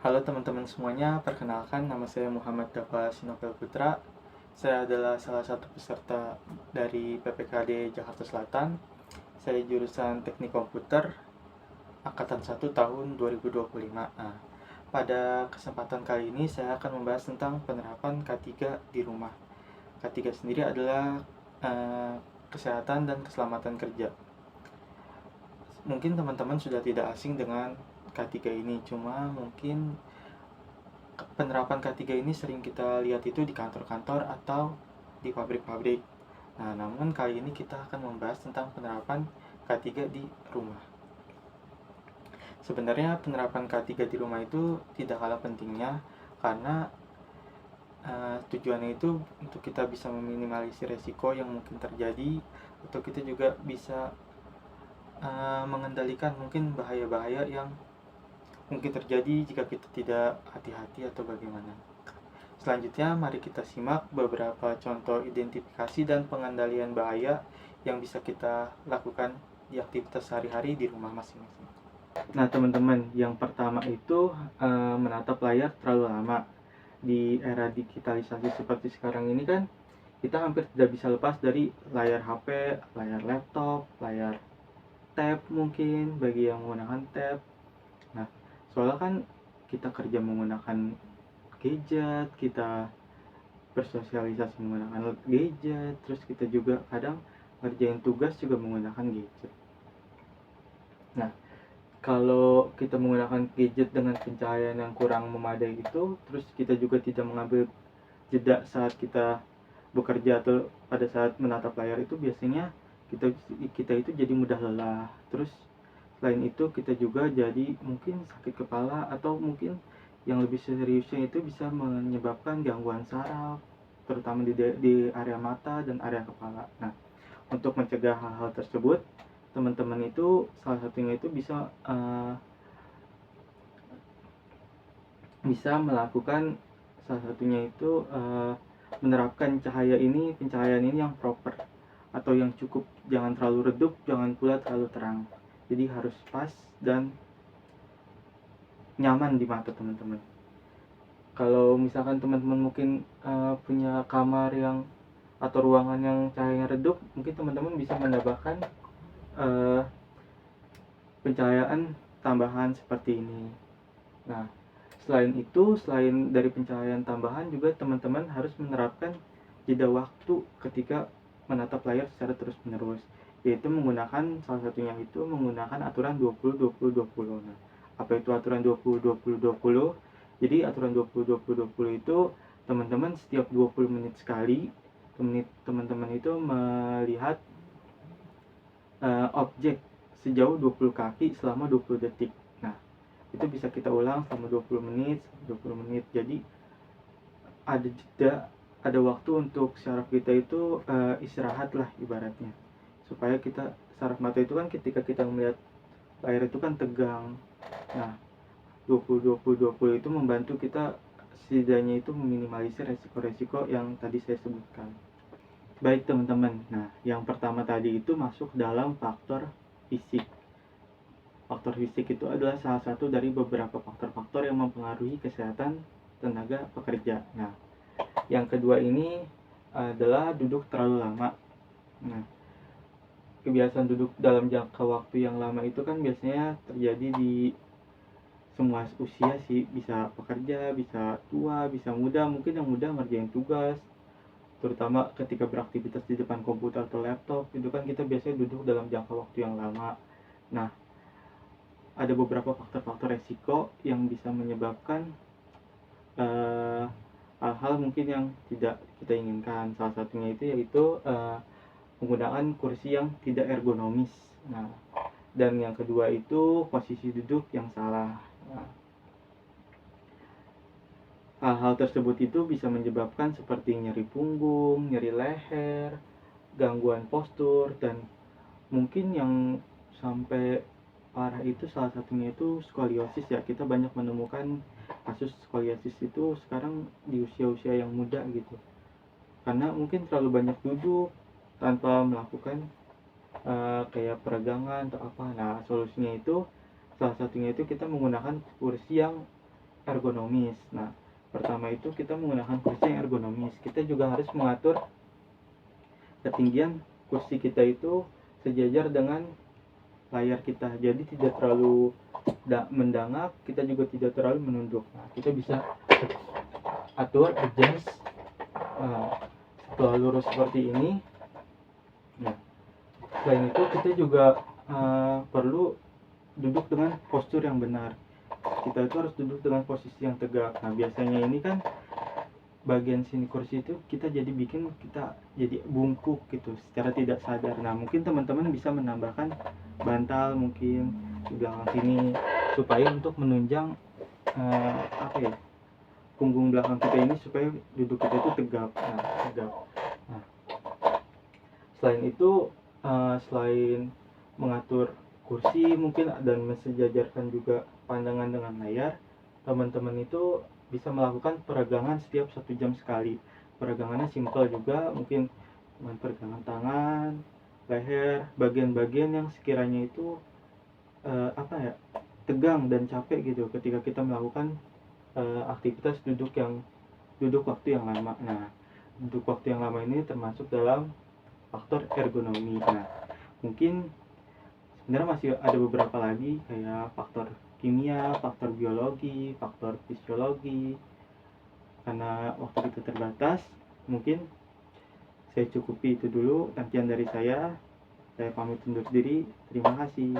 Halo teman-teman semuanya, perkenalkan nama saya Muhammad Dafa Sinopel Putra. Saya adalah salah satu peserta dari PPKD Jakarta Selatan. Saya jurusan Teknik Komputer, Angkatan 1 tahun 2025. Nah, pada kesempatan kali ini saya akan membahas tentang penerapan K3 di rumah. K3 sendiri adalah kesehatan dan keselamatan kerja. Mungkin teman-teman sudah tidak asing dengan K3 ini, cuma mungkin penerapan K3 ini sering kita lihat itu di kantor-kantor atau di pabrik-pabrik. Nah, namun kali ini kita akan membahas tentang penerapan K3 di rumah. Sebenarnya penerapan K3 di rumah itu tidak kalah pentingnya karena tujuannya itu untuk kita bisa meminimalisir resiko yang mungkin terjadi, atau kita juga bisa mengendalikan mungkin bahaya-bahaya yang mungkin terjadi jika kita tidak hati-hati atau bagaimana. Selanjutnya, mari kita simak beberapa contoh identifikasi dan pengendalian bahaya yang bisa kita lakukan di aktivitas sehari-hari di rumah masing-masing. Nah, teman-teman, yang pertama itu menatap layar terlalu lama. Di era digitalisasi seperti sekarang ini kan, kita hampir tidak bisa lepas dari layar HP, layar laptop, layar tab mungkin bagi yang menggunakan tab. Nah, soalnya kan kita kerja menggunakan gadget, kita bersosialisasi menggunakan gadget, terus kita juga kadang ngerjain tugas juga menggunakan gadget. Nah, kalau kita menggunakan gadget dengan pencahayaan yang kurang memadai itu, terus kita juga tidak mengambil jeda saat kita bekerja atau pada saat menatap layar, itu biasanya kita itu jadi mudah lelah. Terus selain itu kita juga jadi mungkin sakit kepala, atau mungkin yang lebih seriusnya itu bisa menyebabkan gangguan saraf, terutama di area mata dan area kepala. Nah, untuk mencegah hal-hal tersebut, teman-teman itu salah satunya itu bisa melakukan, salah satunya itu menerapkan pencahayaan ini yang proper atau yang cukup, jangan terlalu redup, jangan pula terlalu terang. Jadi harus pas dan nyaman di mata teman-teman. Kalau misalkan teman-teman mungkin punya kamar yang atau ruangan yang cahayanya redup, mungkin teman-teman bisa menambahkan pencahayaan tambahan seperti ini. Nah, selain dari pencahayaan tambahan, juga teman-teman harus menerapkan jeda waktu ketika menatap layar secara terus-menerus, yaitu salah satunya itu menggunakan aturan 20-20-20. Nah, apa itu aturan 20-20-20? Jadi aturan 20-20-20 itu teman-teman setiap 20 menit sekali, teman-teman itu melihat objek sejauh 20 kaki selama 20 detik. Nah, itu bisa kita ulang selama 20 menit. Jadi ada jeda, ada waktu untuk saraf kita itu istirahat lah ibaratnya, supaya saraf mata itu kan ketika kita melihat layar itu kan tegang. Nah, 20-20-20 itu membantu kita setidaknya itu meminimalisir resiko-resiko yang tadi saya sebutkan. Baik teman-teman, nah yang pertama tadi itu masuk dalam faktor fisik. Faktor fisik itu adalah salah satu dari beberapa faktor-faktor yang mempengaruhi kesehatan tenaga pekerja. Nah, yang kedua ini adalah duduk terlalu lama. Nah, kebiasaan duduk dalam jangka waktu yang lama itu kan biasanya terjadi di semua usia sih, bisa pekerja, bisa tua, bisa muda. Mungkin yang muda ngerjain tugas, terutama ketika beraktivitas di depan komputer atau laptop, itu kan kita biasanya duduk dalam jangka waktu yang lama. Nah, ada beberapa faktor-faktor resiko yang bisa menyebabkan hal-hal mungkin yang tidak kita inginkan. Salah satunya itu yaitu penggunaan kursi yang tidak ergonomis. Nah, dan yang kedua itu posisi duduk yang salah. Nah, hal-hal tersebut itu bisa menyebabkan seperti nyeri punggung, nyeri leher, gangguan postur, dan mungkin yang sampai parah itu salah satunya itu skoliosis ya. Kita banyak menemukan kasus skoliosis itu sekarang di usia-usia yang muda gitu, karena mungkin terlalu banyak duduk tanpa melakukan kayak peregangan atau apa. Nah, solusinya itu salah satunya itu kita menggunakan kursi yang ergonomis. Nah, pertama itu kita menggunakan kursi yang ergonomis. Kita juga harus mengatur ketinggian kursi kita itu sejajar dengan layar kita. Jadi tidak terlalu mendangak, kita juga tidak terlalu menunduk. Nah, kita bisa atur adjust setelah lurus seperti ini. Nah, selain itu kita juga perlu duduk dengan postur yang benar. Kita itu harus duduk dengan posisi yang tegak. Nah, biasanya ini kan bagian sini kursi itu kita jadi bikin kita jadi bungkuk gitu secara tidak sadar. Nah, mungkin teman-teman bisa menambahkan bantal mungkin di belakang sini supaya untuk menunjang punggung belakang kita ini supaya duduk kita itu tegap. Nah, selain itu selain mengatur kursi mungkin dan mensejajarkan juga pandangan dengan layar, teman-teman itu bisa melakukan peregangan setiap 1 jam sekali. Peregangannya simpel juga, mungkin dengan peregangan tangan, leher, bagian-bagian yang sekiranya itu tegang dan capek gitu ketika kita melakukan aktivitas duduk waktu yang lama. Nah, duduk waktu yang lama ini termasuk dalam faktor ergonomi. Nah, mungkin sebenarnya masih ada beberapa lagi kayak faktor kimia, faktor biologi, faktor fisiologi. Karena waktu kita terbatas, mungkin saya cukupi itu dulu. Sekian dari saya pamit undur diri. Terima kasih.